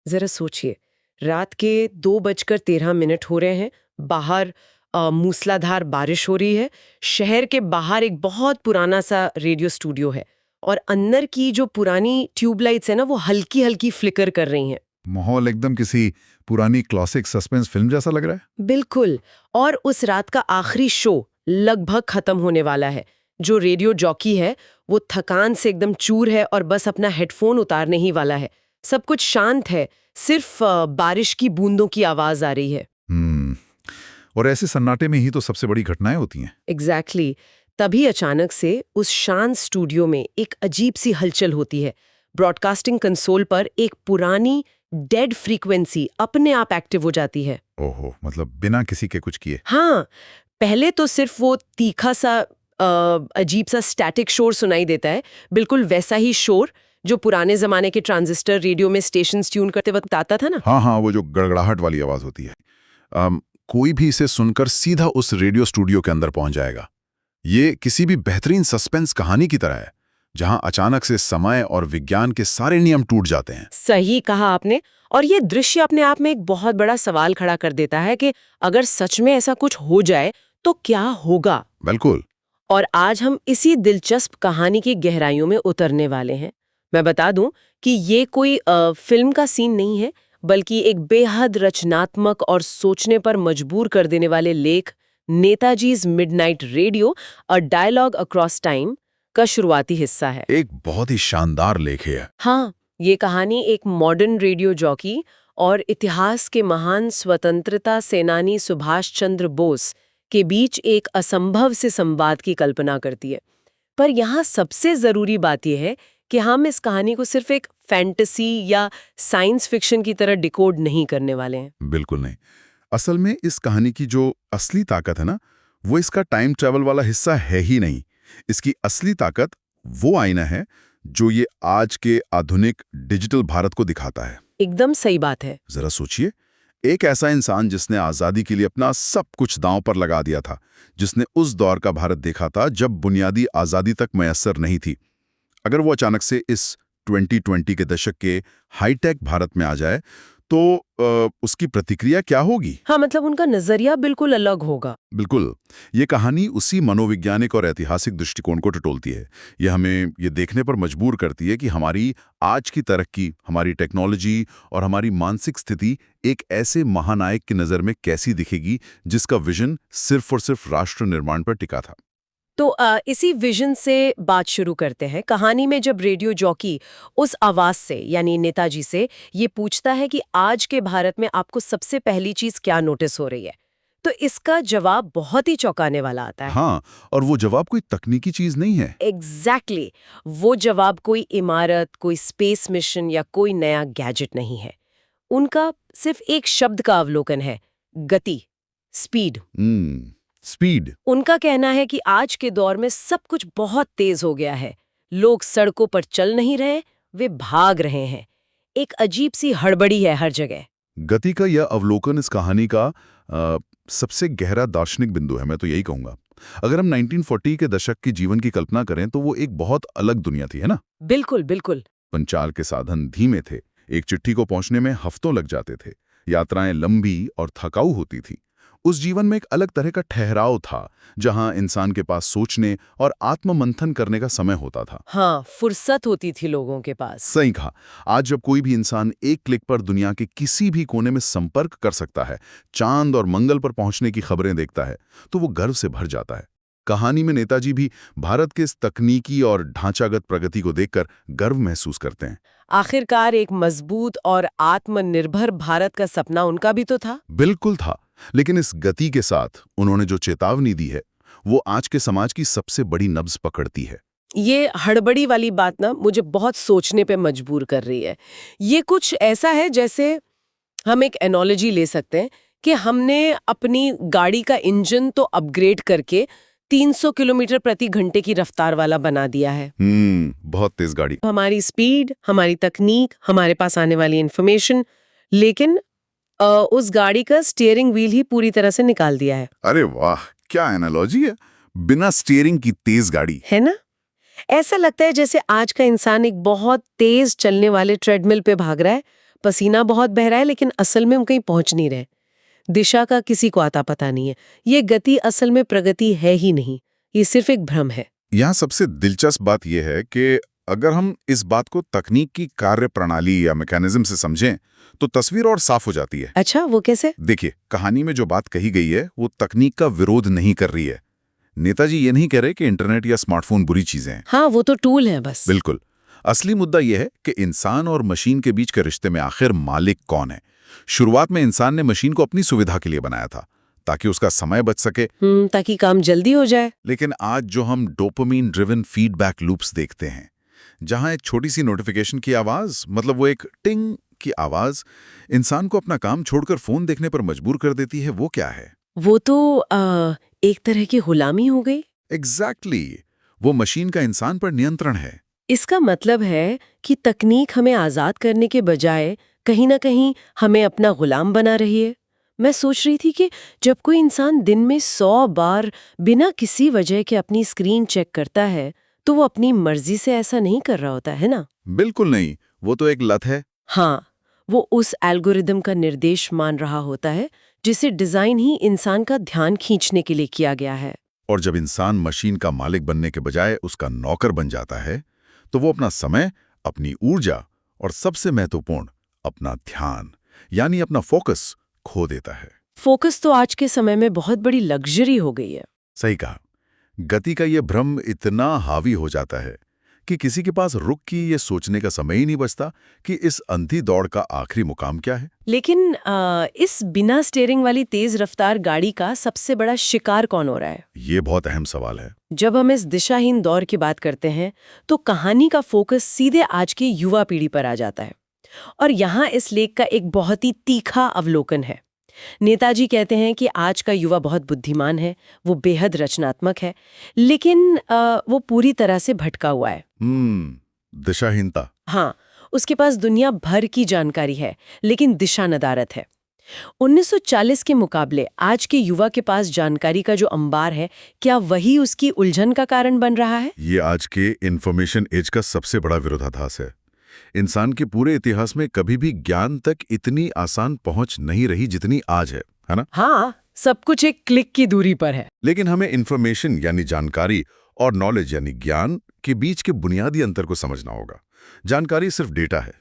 जरा सोचिए, रात के 2:13 हो रहे हैं, बाहर मूसलाधार बारिश हो रही है, शहर के बाहर एक बहुत पुराना सा रेडियो स्टूडियो है और अंदर की जो पुरानी ट्यूबलाइट्स है ना वो हल्की हल्की फ्लिकर कर रही हैं। माहौल एकदम किसी पुरानी क्लासिक सस्पेंस फिल्म जैसा लग रहा है। बिल्कुल। और उस रात का आखिरी शो लगभग खत्म होने वाला है। जो रेडियो जॉकी है वो थकान से एकदम चूर है और बस अपना हेडफोन उतारने ही वाला है। सब कुछ शांत है, सिर्फ बारिश की बूंदों की आवाज आ रही है। हम्म। और ऐसे सन्नाटे में ही तो सबसे बड़ी घटनाएं होती हैं। एग्जैक्टली। तभी अचानक से उस शांत स्टूडियो में एक अजीब सी हलचल होती है। ब्रॉडकास्टिंग कंसोल पर एक पुरानी डेड फ्रीक्वेंसी अपने आप एक्टिव हो जाती है। ओहो, मतलब बिना किसी के कुछ किए। हाँ, पहले तो सिर्फ वो तीखा सा अजीब सा स्टैटिक शोर सुनाई देता है, बिल्कुल वैसा ही शोर जो पुराने जमाने के ट्रांजिस्टर रेडियो में स्टेशन ट्यून करते वक्त आता था ना। हाँ हाँ, वो जो गड़गड़ाहट वाली आवाज होती है। कोई भी इसे सुनकर सीधा उस रेडियो स्टूडियो के अंदर पहुंच जाएगा। ये किसी भी बेहतरीन सस्पेंस कहानी की तरह है, जहां अचानक से समय और विज्ञान के सारे नियम टूट जाते हैं। सही कहा आपने। और ये दृश्य अपने आप में एक बहुत बड़ा सवाल खड़ा कर देता है कि अगर सच में ऐसा कुछ हो जाए तो क्या होगा। बिल्कुल। और आज हम इसी दिलचस्प कहानी की गहराइयों में उतरने वाले हैं। मैं बता दूं कि ये कोई फिल्म का सीन नहीं है, बल्कि एक बेहद रचनात्मक और सोचने पर मजबूर कर देने वाले लेख, Netaji's midnight radio, a dialogue across time का शुरुआती हिस्सा है। एक बहुत ही शानदार लेख है। हाँ, ये कहानी एक मॉडर्न रेडियो जॉकी और इतिहास के महान स्वतंत्रता सेनानी सुभाष चंद्र बोस के बीच एक असंभव से संवाद की कल्पना करती है। पर यहाँ सबसे जरूरी बात यह है कि हम इस कहानी को सिर्फ एक फैंटेसी या साइंस फिक्शन की तरह डिकोड नहीं करने वाले हैं। बिल्कुल नहीं। असल में इस कहानी की जो असली ताकत है ना, वो इसका टाइम ट्रैवल वाला हिस्सा है ही नहीं। इसकी असली ताकत वो आईना है जो ये आज के आधुनिक डिजिटल भारत को दिखाता है। एकदम सही बात है। जरा सोचिए, एक ऐसा इंसान जिसने आजादी के लिए अपना सब कुछ दांव पर लगा दिया था, जिसने उस दौर का भारत देखा था जब बुनियादी आजादी तक मैसर नहीं थी। अगर वो अचानक से इस 2020 के दशक के हाईटेक भारत में आ जाए, तो उसकी प्रतिक्रिया क्या होगी? हाँ, मतलब उनका नजरिया बिल्कुल अलग होगा। बिल्कुल। ये कहानी उसी मनोवैज्ञानिक और ऐतिहासिक दृष्टिकोण को टटोलती है। ये हमें ये देखने पर मजबूर करती है कि हमारी आज की तरक्की, हमारी टेक्नोलॉजी और हमारी मानसिक स्थिति एक ऐसे महानायक की नज़र में कैसी दिखेगी जिसका विजन सिर्फ और सिर्फ राष्ट्र निर्माण पर टिका था। तो इसी विजन से बात शुरू करते हैं। कहानी में जब रेडियो जॉकी उस आवाज से यानी नेताजी से ये पूछता है कि आज के भारत में आपको सबसे पहली चीज क्या नोटिस हो रही है, तो इसका जवाब बहुत ही चौंकाने वाला आता है। हाँ, और वो जवाब कोई तकनीकी चीज नहीं है। एग्जैक्टली वो जवाब कोई इमारत, कोई स्पेस मिशन या कोई नया गैजेट नहीं है। उनका सिर्फ एक शब्द का अवलोकन है, गति, स्पीड। स्पीड। उनका कहना है कि आज के दौर में सब कुछ बहुत तेज हो गया है। लोग सड़कों पर चल नहीं रहे, वे भाग रहे हैं। एक अजीब सी हड़बड़ी है हर जगह। गति का यह अवलोकन इस कहानी का सबसे गहरा दार्शनिक बिंदु है, मैं तो यही कहूंगा। अगर हम 1940 के दशक की जीवन की कल्पना करें तो वो एक बहुत अलग दुनिया थी, है ना? बिल्कुल बिल्कुल। संचार के साधन धीमे थे, एक चिट्ठी को पहुंचने में हफ्तों लग जाते थे, यात्राएं लंबी और थकाऊ होती थी। उस जीवन में एक अलग तरह का ठहराव था, जहां इंसान के पास सोचने और आत्ममंथन करने का समय होता था। हाँ, फुर्सत होती थी लोगों के पास। सही कहा। आज जब कोई भी इंसान एक क्लिक पर दुनिया के किसी भी कोने में संपर्क कर सकता है, चांद और मंगल पर पहुंचने की खबरें देखता है, तो वो गर्व से भर जाता है। कहानी में नेताजी भी भारत के इस तकनीकी और ढांचागत प्रगति को देखकर गर्व महसूस करते हैं। आखिरकार एक मजबूत और आत्मनिर्भर भारत का सपना उनका भी तो था। बिल्कुल था, लेकिन इस गति के साथ उन्होंने जो चेतावनी दी है, वो आज के समाज की सबसे बड़ी नब्ज पकड़ती है। ये हड़बड़ी वाली बात ना मुझे बहुत सोचने पे मजबूर कर रही है। ये कुछ ऐसा है जैसे हम एक एनोलॉजी ले सकते हैं कि हमने अपनी गाड़ी का इंजन तो अपग्रेड करके 300 किलोमीटर प्रति घंटे की रफ्तार वाला बना दिया है। बहुत तेज गाड़ी। हमारी स्पीड, हमारी तकनीक, हमारे पास आने वाली इंफॉर्मेशन, लेकिन उस गाड़ी का स्टीयरिंग व्हील ही पूरी तरह से निकाल दिया है। अरे वाह, क्या एनालॉजी है! बिना स्टीयरिंग की तेज गाड़ी। है ना? ऐसा लगता है जैसे आज का इंसान एक बहुत तेज चलने वाले ट्रेडमिल पे भाग रहा है, पसीना बहुत बह रहा है लेकिन असल में हम कहीं पहुंच नहीं रहे। दिशा का किसी को आता पता नहीं है। ये गति असल में प्रगति है ही नहीं, ये सिर्फ एक भ्रम है। यहाँ सबसे दिलचस्प बात यह है कि अगर हम इस बात को तकनीक की कार्य प्रणाली या मैकेनिज्म से समझें तो तस्वीर और साफ हो जाती है। अच्छा, वो कैसे? देखिए, कहानी में जो बात कही गई है वो तकनीक का विरोध नहीं कर रही है। नेताजी ये नहीं कह रहे कि इंटरनेट या स्मार्टफोन बुरी चीजें हैं। हाँ, वो तो टूल है बस। बिल्कुल। असली मुद्दा यह है कि इंसान और मशीन के बीच के रिश्ते में आखिर मालिक कौन है। शुरुआत में इंसान ने मशीन को अपनी सुविधा के लिए बनाया था, ताकि उसका समय बच सके, ताकि काम जल्दी हो जाए। लेकिन आज जो हम डोपामाइन ड्रिवन फीडबैक लूप्स देखते हैं, जहां एक छोटी सी नोटिफिकेशन की आवाज, मतलब वो एक टिंग की आवाज, इंसान को अपना काम छोड़कर फोन देखने पर मजबूर कर देती है, वो क्या है? वो तो एक तरह की गुलामी हो गई। एग्जैक्टली। वो मशीन का इंसान पर नियंत्रण है। इसका मतलब है कि तकनीक हमें आजाद करने के बजाय कहीं ना कहीं हमें अपना गुलाम बना रही है। मैं सोच रही थी कि जब कोई इंसान दिन में 100 बार बिना किसी वजह के अपनी स्क्रीन चेक करता है, तो वो अपनी मर्जी से ऐसा नहीं कर रहा होता है ना? बिल्कुल नहीं, वो तो एक लत है। हाँ, वो उस एल्गोरिदम का निर्देश मान रहा होता है जिसे डिजाइन ही इंसान का ध्यान खींचने के लिए किया गया है। और जब इंसान मशीन का मालिक बनने के बजाय उसका नौकर बन जाता है, तो वो अपना समय, अपनी ऊर्जा और सबसे महत्वपूर्ण अपना ध्यान, यानी अपना फोकस खो देता है। फोकस तो आज के समय में बहुत बड़ी लग्जरी हो गई है। सही कहा। गति का ये भ्रम इतना हावी हो जाता है कि किसी के पास रुक के ये सोचने का समय ही नहीं बचता कि इस अंधी दौड़ का आखिरी मुकाम क्या है। लेकिन इस बिना स्टीयरिंग वाली तेज रफ्तार गाड़ी का सबसे बड़ा शिकार कौन हो रहा है? ये बहुत अहम सवाल है। जब हम इस दिशाहीन दौर की बात करते हैं तो कहानी का फोकस सीधे आज की युवा पीढ़ी पर आ जाता है। और यहाँ इस लेख का एक बहुत ही तीखा अवलोकन है। नेताजी कहते हैं कि आज का युवा बहुत बुद्धिमान है, वो बेहद रचनात्मक है, लेकिन वो पूरी तरह से भटका हुआ है। दिशाहीनता। हाँ, उसके पास दुनिया भर की जानकारी है, लेकिन दिशा नदारद है। 1940 के मुकाबले आज के युवा के पास जानकारी का जो अंबार है, क्या वही उसकी उलझन का कारण बन रहा है? ये आज के इंफॉर्मेशन एज का सबसे बड़ा विरोधाभास है। इंसान के पूरे इतिहास में कभी भी ज्ञान तक इतनी आसान पहुंच नहीं रही जितनी आज है ना? हाँ, सब कुछ एक क्लिक की दूरी पर है। लेकिन हमें इंफॉर्मेशन यानी जानकारी और नॉलेज यानी ज्ञान के बीच के बुनियादी अंतर को समझना होगा। जानकारी सिर्फ डेटा है।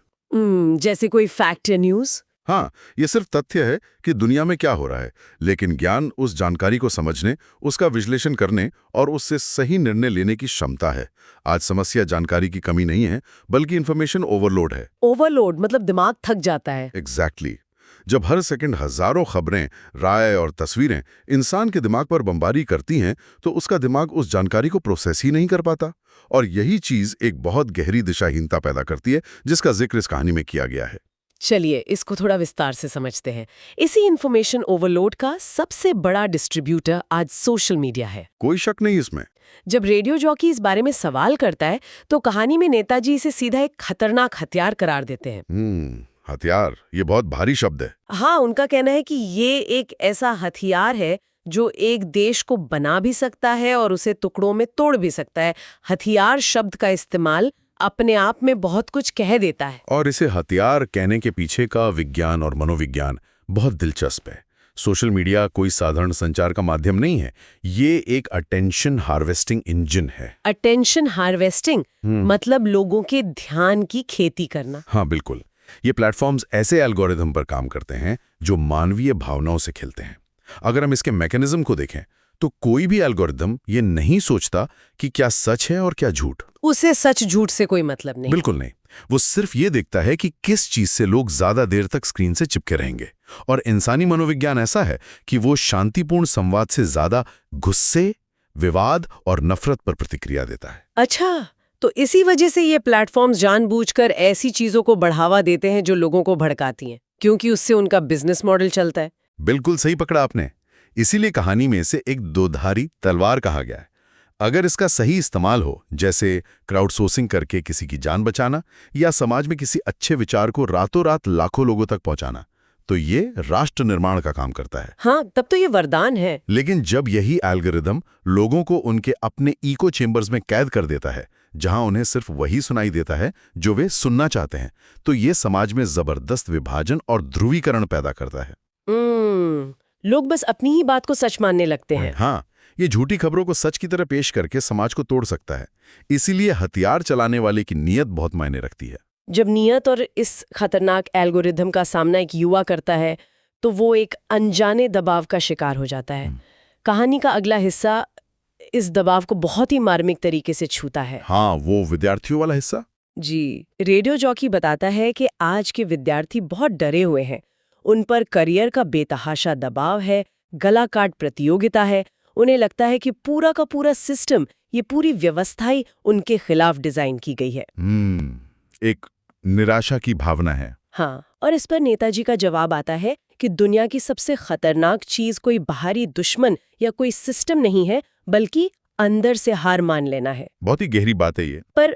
जैसे कोई फैक्ट या न्यूज। हाँ, ये सिर्फ तथ्य है कि दुनिया में क्या हो रहा है, लेकिन ज्ञान उस जानकारी को समझने, उसका विश्लेषण करने और उससे सही निर्णय लेने की क्षमता है। आज समस्या जानकारी की कमी नहीं है, बल्कि इंफॉर्मेशन ओवरलोड है। ओवरलोड मतलब दिमाग थक जाता है। एग्जैक्टली। जब हर सेकंड हजारों खबरें, राय और तस्वीरें इंसान के दिमाग पर बमबारी करती हैं, तो उसका दिमाग उस जानकारी को प्रोसेस ही नहीं कर पाता। और यही चीज एक बहुत गहरी दिशाहीनता पैदा करती है, जिसका जिक्र इस कहानी में किया गया है। चलिए इसको थोड़ा विस्तार से समझते हैं। इसी इंफॉर्मेशन ओवरलोड का सबसे बड़ा डिस्ट्रीब्यूटर आज सोशल मीडिया है। कोई शक नहीं इसमें। जब रेडियो जॉकी इस बारे में सवाल करता है तो कहानी में नेताजी इसे सीधा एक खतरनाक हथियार करार देते हैं। हथियार, ये बहुत भारी शब्द है। हाँ, उनका कहना है कि ये एक ऐसा हथियार है जो एक देश को बना भी सकता है और उसे टुकड़ों में तोड़ भी सकता है। हथियार शब्द का इस्तेमाल अपने आप में बहुत कुछ कह देता है। और इसे हथियार कहने के पीछे का विज्ञान और मनोविज्ञान बहुत दिलचस्प है। सोशल मीडिया कोई साधारण संचार का माध्यम नहीं है, ये एक अटेंशन हार्वेस्टिंग इंजन है। अटेंशन हार्वेस्टिंग मतलब लोगों के ध्यान की खेती करना। हाँ बिल्कुल। ये प्लेटफॉर्म्स ऐसे एल्गोरिदम पर काम करते हैं जो मानवीय भावनाओं से खेलते हैं। अगर हम इसके मैकेनिज्म को देखें तो कोई भी एल्गोरिदम ये नहीं सोचता कि क्या सच है और क्या झूठ। उसे सच झूठ से कोई मतलब नहीं। बिल्कुल नहीं। वो सिर्फ ये देखता है कि किस चीज से लोग ज्यादा देर तक स्क्रीन से चिपके रहेंगे। और इंसानी मनोविज्ञान ऐसा है कि वो शांतिपूर्ण संवाद से ज्यादा गुस्से, विवाद और नफरत पर प्रतिक्रिया देता है। अच्छा, तो इसी वजह से ये प्लेटफॉर्म्स जानबूझकर ऐसी चीजों को बढ़ावा देते हैं जो लोगों को भड़काती हैं, क्योंकि उससे उनका बिजनेस मॉडल चलता है। बिल्कुल सही पकड़ा आपने। इसीलिए कहानी में इसे एक दोधारी तलवार कहा गया है। अगर इसका सही इस्तेमाल हो, जैसे क्राउडसोर्सिंग करके किसी की जान बचाना या समाज में किसी अच्छे विचार को रातों रात लाखों लोगों तक पहुंचाना, तो ये राष्ट्र निर्माण का काम करता है। हाँ, तब तो ये वरदान है। लेकिन जब यही एल्गोरिदम लोगों को उनके अपने इको चेम्बर्स में कैद कर देता है, जहां उन्हें सिर्फ वही सुनाई देता है जो वे सुनना चाहते हैं। तो ये समाज में जबरदस्त विभाजन और ध्रुवीकरण पैदा करता है। लोग बस अपनी ही बात को सच मानने लगते हैं। हाँ, ये झूठी खबरों को सच की तरह पेश करके समाज को तोड़ सकता है। इसीलिए हथियार चलाने वाले की नीयत बहुत मायने रखती है। जब नियत और इस खतरनाक एल्गोरिदम का सामना एक युवा करता है तो वो एक अनजाने दबाव का शिकार हो जाता है। कहानी का अगला हिस्सा इस दबाव को बहुत ही मार्मिक तरीके से छूता है। हाँ, वो विद्यार्थियों वाला हिस्सा। जी, रेडियो जॉकी बताता है कि आज के विद्यार्थी बहुत डरे हुए हैं। उन पर करियर का बेतहाशा दबाव है, गला काट प्रतियोगिता है। उन्हें लगता है कि पूरा का पूरा सिस्टम, ये पूरी व्यवस्था ही उनके खिलाफ डिजाइन की गई है। एक निराशा की भावना है। हाँ, और इस पर नेताजी का जवाब आता है कि दुनिया की सबसे खतरनाक चीज कोई बाहरी दुश्मन या कोई सिस्टम नहीं है, बल्कि अंदर से हार मान लेना है। बहुत ही गहरी बात है ये। पर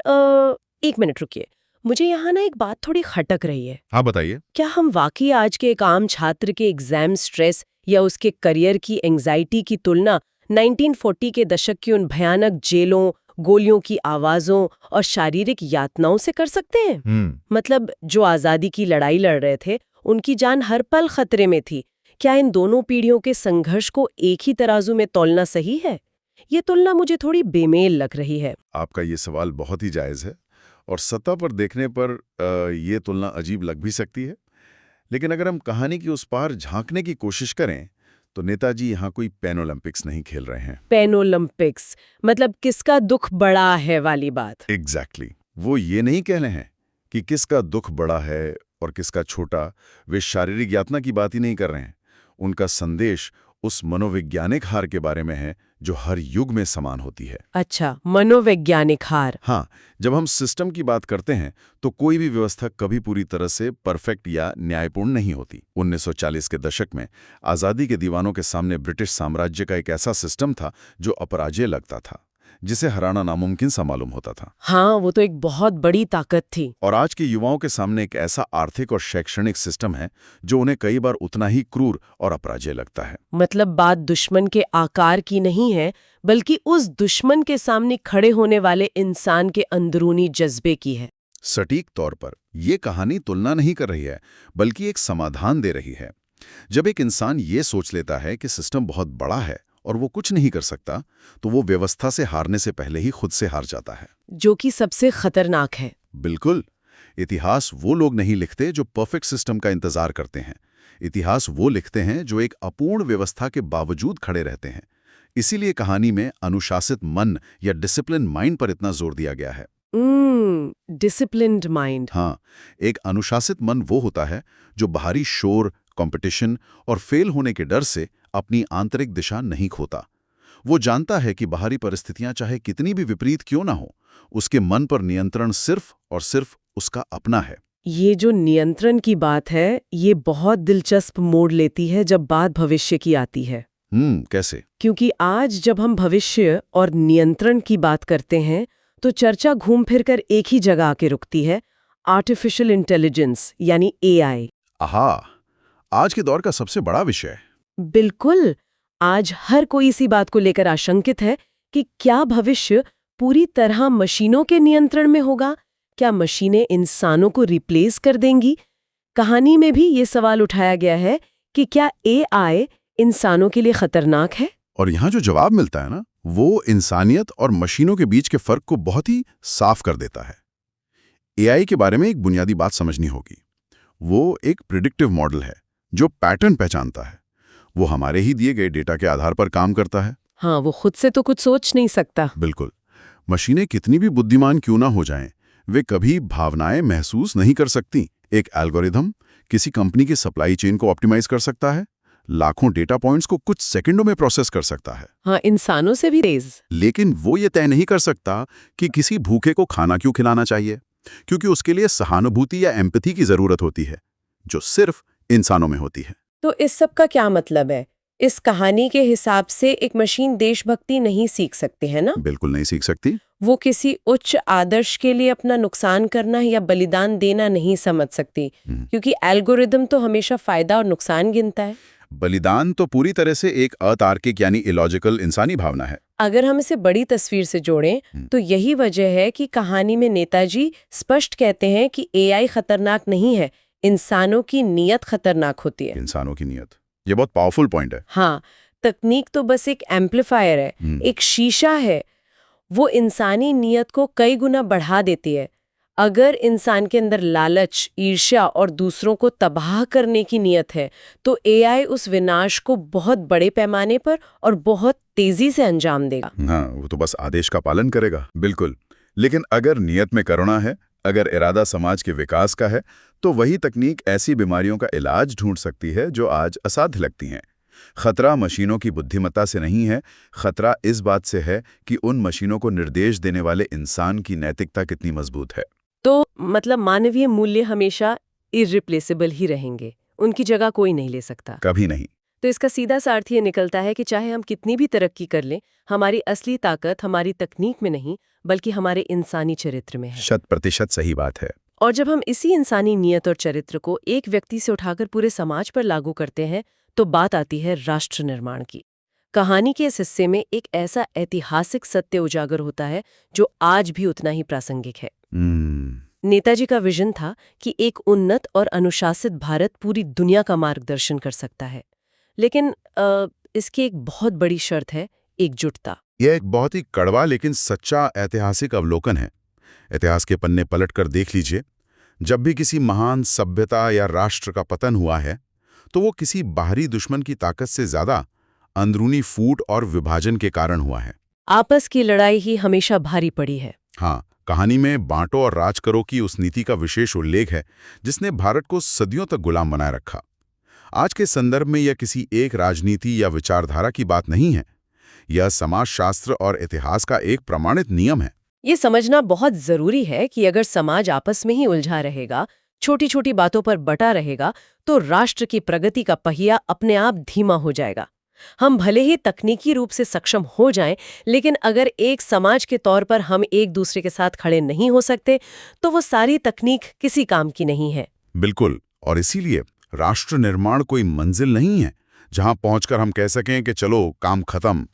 एक मिनट रुकिए, मुझे यहाँ ना एक बात थोड़ी खटक रही है। हाँ, बताइए। क्या हम वाकई आज के एक आम छात्र के एग्जाम स्ट्रेस या उसके करियर की एंग्जाइटी की तुलना 1940 के दशक की उन भयानक जेलों, गोलियों की आवाजों और शारीरिक यातनाओं से कर सकते हैं? मतलब जो आजादी की लड़ाई लड़ रहे थे, उनकी जान हर पल खतरे में थी। क्या इन दोनों पीढ़ियों के संघर्ष को एक ही तराजू में तौलना सही है? ये तुलना मुझे थोड़ी बेमेल लग रही है। आपका ये सवाल बहुत ही जायज है और सतह पर देखने पर ये तुलना अजीब लग भी सकती है। लेकिन अगर हम कहानी की उस पार झांकने की कोशिश करें तो नेताजी यहाँ कोई पैन ओलंपिक्स नहीं खेल रहे हैं। पैन ओलंपिक्स मतलब किसका दुख बड़ा है वाली बात। एग्जैक्टली। वो ये नहीं कह रहे हैं कि किसका दुख बड़ा है और किसका छोटा। वे शारीरिक यातना की बात ही नहीं कर रहे हैं। उनका संदेश उस मनोवैज्ञानिक हार के बारे में है जो हर युग में समान होती है। अच्छा, मनोवैज्ञानिक हार। हाँ, जब हम सिस्टम की बात करते हैं तो कोई भी व्यवस्था कभी पूरी तरह से परफेक्ट या न्यायपूर्ण नहीं होती। 1940 के दशक में आज़ादी के दीवानों के सामने ब्रिटिश साम्राज्य का एक ऐसा सिस्टम था जो अपराजेय लगता था, जिसे हराना नामुमकिन सा मालूम होता था। हाँ, वो तो एक बहुत बड़ी ताकत थी। और आज के युवाओं के सामने एक ऐसा आर्थिक और शैक्षणिक सिस्टम है जो उन्हें कई बार उतना ही क्रूर और अपराजेय लगता है। मतलब बात दुश्मन के आकार की नहीं है, बल्कि उस दुश्मन के सामने खड़े होने वाले इंसान के अंदरूनी जज्बे की है। सटीक तौर पर ये कहानी तुलना नहीं कर रही है, बल्कि एक समाधान दे रही है। जब एक इंसान ये सोच लेता है कि सिस्टम बहुत बड़ा है और वो कुछ नहीं कर सकता, तो वो व्यवस्था से हारने से पहले ही खुद से हार जाता है, जो कि सबसे खतरनाक है। बिल्कुल। इतिहास वो लोग नहीं लिखते जो परफेक्ट सिस्टम का इंतजार करते हैं। इतिहास वो लिखते हैं जो एक अपूर्ण व्यवस्था के बावजूद खड़े रहते हैं। इसीलिए कहानी में अनुशासित मन या डिसिप्लिन माइंड पर इतना जोर दिया गया है। Disciplined mind. हाँ, एक अनुशासित मन वो होता है जो बाहरी शोर, कंपटीशन और फेल होने के डर से अपनी आंतरिक दिशा नहीं खोता। वो जानता है कि बाहरी परिस्थितियां चाहे कितनी भी विपरीत क्यों ना हो, उसके मन पर नियंत्रण सिर्फ और सिर्फ उसका अपना है। ये जो नियंत्रण की बात है, ये बहुत दिलचस्प मोड़ लेती है जब बात भविष्य की आती है। कैसे? क्योंकि आज जब हम भविष्य और नियंत्रण की बात करते हैं तो चर्चा घूम फिर कर एक ही जगह आके रुकती है, आर्टिफिशियल इंटेलिजेंस यानी एआई। आहा, आज के दौर का सबसे बड़ा विषय। बिल्कुल। आज हर कोई इसी बात को लेकर आशंकित है कि क्या भविष्य पूरी तरह मशीनों के नियंत्रण में होगा? क्या मशीनें इंसानों को रिप्लेस कर देंगी? कहानी में भी ये सवाल उठाया गया है कि क्या एआई इंसानों के लिए खतरनाक है? और यहाँ जो जवाब मिलता है ना, वो इंसानियत और मशीनों के बीच के फर्क को बहुत ही साफ कर देता है। एआई के बारे में एक बुनियादी बात समझनी होगी। वो एक प्रिडिक्टिव मॉडल है जो पैटर्न पहचानता है। वो हमारे ही दिए गए डेटा के आधार पर काम करता है। हाँ, वो खुद से तो कुछ सोच नहीं सकता। बिल्कुल। मशीनें कितनी भी बुद्धिमान क्यों ना हो जाएं, वे कभी भावनाएं महसूस नहीं कर सकती। एक एल्गोरिथम किसी कंपनी की सप्लाई चेन को ऑप्टिमाइज कर सकता है, लाखों डेटा पॉइंट्स को कुछ सेकंडों में प्रोसेस कर सकता है। हाँ, इंसानों से भी तेज। लेकिन वो ये तय नहीं कर सकता कि किसी भूखे को खाना क्यों खिलाना चाहिए, क्योंकि उसके लिए सहानुभूति या एम्पैथी की जरूरत होती है, जो सिर्फ इंसानों में होती है। तो इस सब का क्या मतलब है? इस कहानी के हिसाब से एक मशीन देशभक्ति नहीं सीख सकती है ना? बिल्कुल नहीं सीख सकती। वो किसी उच्च आदर्श के लिए अपना नुकसान करना या बलिदान देना नहीं समझ सकती, क्योंकि एल्गोरिदम तो हमेशा फायदा और नुकसान गिनता है। बलिदान तो पूरी तरह से एक अतार्किक यानी इलॉजिकल इंसानी भावना है। अगर हम इसे बड़ी तस्वीर से जोड़ें तो यही वजह है कि कहानी में नेताजी स्पष्ट कहते हैं कि एआई खतरनाक नहीं है, इंसानों की नीयत खतरनाक होती है। इंसानों की नीयत, ये बहुत पावरफुल पॉइंट है। हाँ, तकनीक तो बस एक एम्पलीफायर है, एक शीशा है। वो इंसानी नीयत को कई गुना बढ़ा देती है। अगर इंसान के अंदर लालच, ईर्ष्या और दूसरों को तबाह करने की नीयत है, तो एआई उस विनाश को बहुत बड़े पैमाने पर और बहुत तेजी से अंजाम देगा। हाँ, वो तो बस आदेश का पालन करेगा। बिल्कुल। लेकिन अगर नीयत में करुणा है, अगर इरादा समाज के विकास का है, तो वही तकनीक ऐसी बीमारियों का इलाज ढूंढ सकती है जो आज असाध्य लगती हैं। खतरा मशीनों की बुद्धिमत्ता से नहीं है, खतरा इस बात से है कि उन मशीनों को निर्देश देने वाले इंसान की नैतिकता कितनी मजबूत है। तो मतलब मानवीय मूल्य हमेशा इर्रिप्लेसेबल ही रहेंगे, उनकी जगह कोई नहीं ले सकता। कभी नहीं। तो इसका सीधा सा अर्थ ये निकलता है कि चाहे हम कितनी भी तरक्की कर लें, हमारी असली ताकत हमारी तकनीक में नहीं, बल्कि हमारे इंसानी चरित्र में है। 100% सही बात है। और जब हम इसी इंसानी नियत और चरित्र को एक व्यक्ति से उठाकर पूरे समाज पर लागू करते हैं, तो बात आती है राष्ट्र निर्माण की। कहानी के इस हिस्से में एक ऐसा ऐतिहासिक सत्य उजागर होता है जो आज भी उतना ही प्रासंगिक है। नेताजी का विजन था कि एक उन्नत और अनुशासित भारत पूरी दुनिया का मार्गदर्शन कर सकता है, लेकिन इसकी एक बहुत बड़ी शर्त है, एकजुटता। यह एक बहुत ही कड़वा लेकिन सच्चा ऐतिहासिक अवलोकन है। इतिहास के पन्ने पलटकर देख लीजिए, जब भी किसी महान सभ्यता या राष्ट्र का पतन हुआ है, तो वो किसी बाहरी दुश्मन की ताकत से ज्यादा अंदरूनी फूट और विभाजन के कारण हुआ है। आपस की लड़ाई ही हमेशा भारी पड़ी है। हाँ, कहानी में बांटो और राज करो की उस नीति का विशेष उल्लेख है जिसने भारत को सदियों तक गुलाम बनाए रखा। आज के संदर्भ में यह किसी एक राजनीति या विचारधारा की बात नहीं है, यह समाजशास्त्र और इतिहास का एक प्रमाणित नियम है। ये समझना बहुत जरूरी है कि अगर समाज आपस में ही उलझा रहेगा, छोटी छोटी बातों पर बटा रहेगा, तो राष्ट्र की प्रगति का पहिया अपने आप धीमा हो जाएगा। हम भले ही तकनीकी रूप से सक्षम हो जाएं, लेकिन अगर एक समाज के तौर पर हम एक दूसरे के साथ खड़े नहीं हो सकते, तो वो सारी तकनीक किसी काम की नहीं है। बिल्कुल, और इसीलिए राष्ट्र निर्माण कोई मंजिल नहीं है जहां पहुंचकर हम कह सकें कि चलो काम खत्म।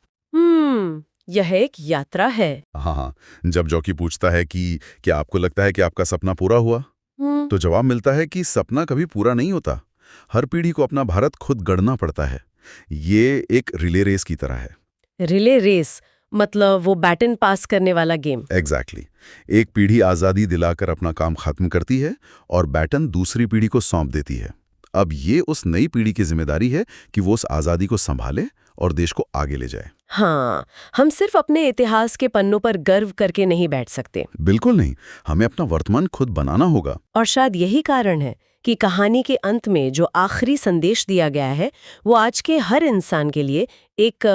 यह एक यात्रा है। हाँ, जब जॉकी पूछता है कि क्या आपको लगता है कि आपका सपना पूरा हुआ, तो जवाब मिलता है कि सपना कभी पूरा नहीं होता। हर पीढ़ी को अपना भारत खुद गढ़ना पड़ता है। ये एक रिले रेस की तरह है। रिले रेस मतलब वो बैटन पास करने वाला गेम। एग्जैक्टली। एक पीढ़ी आज़ादी दिलाकर अपना काम खत्म करती है और बैटन दूसरी पीढ़ी को सौंप देती है। अब ये उस नई पीढ़ी की जिम्मेदारी है कि वो उस आज़ादी को संभाले और देश को आगे ले जाए। हाँ, हम सिर्फ अपने इतिहास के पन्नों पर गर्व करके नहीं बैठ सकते। बिल्कुल नहीं, हमें अपना वर्तमान खुद बनाना होगा। और शायद यही कारण है कि कहानी के अंत में जो आखिरी संदेश दिया गया है, वो आज के हर इंसान के लिए एक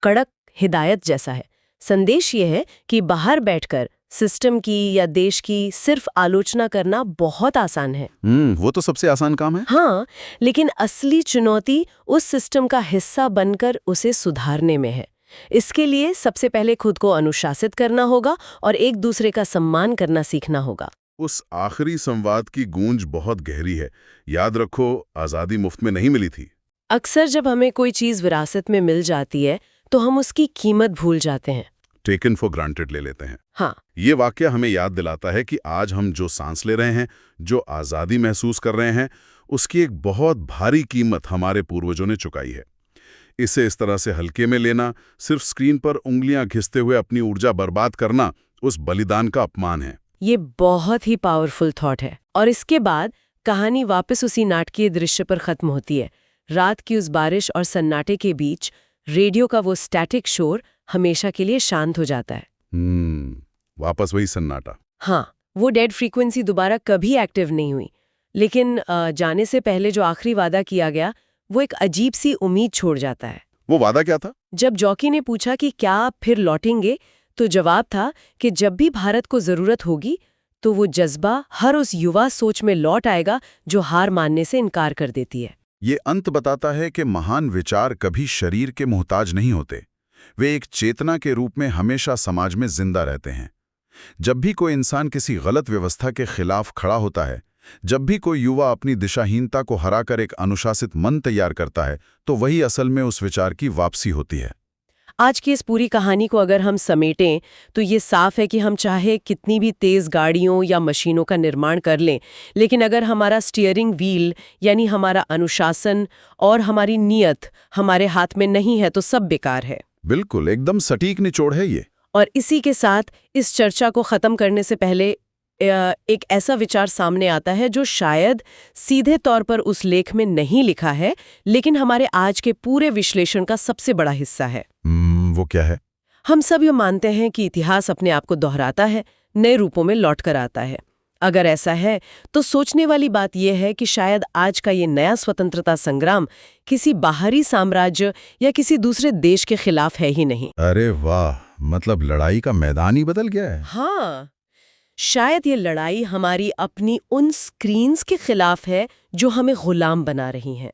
कड़क हिदायत जैसा है। संदेश ये है कि बाहर बैठकर सिस्टम की या देश की सिर्फ आलोचना करना बहुत आसान है। वो तो सबसे आसान काम है। हाँ, लेकिन असली चुनौती उस सिस्टम का हिस्सा बनकर उसे सुधारने में है। इसके लिए सबसे पहले खुद को अनुशासित करना होगा और एक दूसरे का सम्मान करना सीखना होगा। उस आखिरी संवाद की गूंज बहुत गहरी है। याद रखो, आज़ादी मुफ्त में नहीं मिली थी। अक्सर जब हमें कोई चीज़ विरासत में मिल जाती है, तो हम उसकी कीमत भूल जाते हैं। टेकन फॉर ग्रांटेड ले लेते हैं। हाँ, ये वाक्य हमें याद दिलाता है कि आज हम जो सांस ले रहे हैं, जो आज़ादी महसूस कर रहे हैं, उसकी एक बहुत भारी कीमत हमारे पूर्वजों ने चुकाई है। इसे इस तरह से हल्के में लेना, सिर्फ स्क्रीन पर उंगलियां घिसते हुए अपनी ऊर्जा बर्बाद करना, उस बलिदान का अपमान है। ये बहुत ही पावरफुल थॉट है। और इसके बाद कहानी वापस उसी नाटकीय दृश्य पर खत्म होती है। रात की उस बारिश और सन्नाटे के बीच रेडियो का वो स्टैटिक शोर हमेशा के लिए शांत हो जाता है। वापस वही सन्नाटा। हाँ, वो डेड फ्रीक्वेंसी दोबारा कभी एक्टिव नहीं हुई। लेकिन जाने से पहले जो आखिरी वादा किया गया, वो एक अजीब सी उम्मीद छोड़ जाता है। वो वादा क्या था? जब जॉकी ने पूछा कि क्या आप फिर लौटेंगे, तो जवाब था कि जब भी भारत को जरूरत होगी, तो वो जज्बा हर उस युवा सोच में लौट आएगा जो हार मानने से इनकार कर देती है। ये अंत बताता है कि महान विचार कभी शरीर के मोहताज नहीं होते। वे एक चेतना के रूप में हमेशा समाज में जिंदा रहते हैं। जब भी कोई इंसान किसी गलत व्यवस्था के खिलाफ खड़ा होता है, जब भी कोई युवा अपनी दिशाहीनता को हराकर एक अनुशासित मन तैयार करता है तो वही असल में उस विचार की वापसी होती है। आज की इस पूरी कहानी को अगर हम समेटें तो ये साफ है कि हम चाहे कितनी भी तेज गाड़ियों या मशीनों का निर्माण कर लें, लेकिन अगर हमारा स्टीयरिंग व्हील यानी हमारा अनुशासन और हमारी नीयत हमारे हाथ में नहीं है तो सब बेकार है। बिल्कुल, एकदम सटीक निचोड़ है ये। और इसी के साथ इस चर्चा को खत्म करने से पहले एक ऐसा विचार सामने आता है जो शायद सीधे तौर पर उस लेख में नहीं लिखा है, लेकिन हमारे आज के पूरे विश्लेषण का सबसे बड़ा हिस्सा है। वो क्या है? हम सब ये मानते हैं कि इतिहास अपने आप को दोहराता है, नए रूपों में लौट कर आता है। अगर ऐसा है तो सोचने वाली बात यह है कि शायद आज का ये नया स्वतंत्रता संग्राम किसी बाहरी साम्राज्य या किसी दूसरे देश के खिलाफ है ही नहीं। अरे वाह, मतलब लड़ाई का मैदान ही बदल गया है। हाँ, शायद ये लड़ाई हमारी अपनी उन स्क्रीन्स के खिलाफ है जो हमें गुलाम बना रही हैं।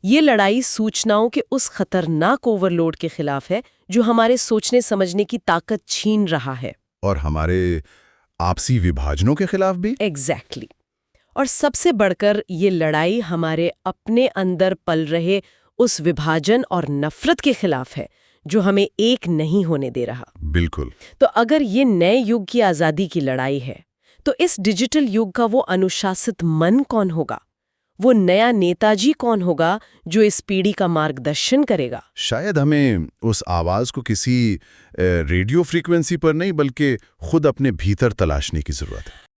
ये लड़ाई सूचनाओं के उस खतरनाक ओवरलोड के खिलाफ है जो हमारे सोचने समझने की ताकत छीन रहा है। और हमारे आपसी विभाजनों के खिलाफ भी। एग्जैक्टली। और सबसे बढ़कर ये लड़ाई हमारे अपने अंदर पल रहे उस विभाजन और नफरत के खिलाफ है जो हमें एक नहीं होने दे रहा। बिल्कुल। तो अगर ये नए युग की आज़ादी की लड़ाई है तो इस डिजिटल युग का वो अनुशासित मन कौन होगा? वो नया नेताजी कौन होगा जो इस पीढ़ी का मार्गदर्शन करेगा? शायद हमें उस आवाज को किसी रेडियो फ्रीक्वेंसी पर नहीं बल्कि खुद अपने भीतर तलाशने की जरूरत है।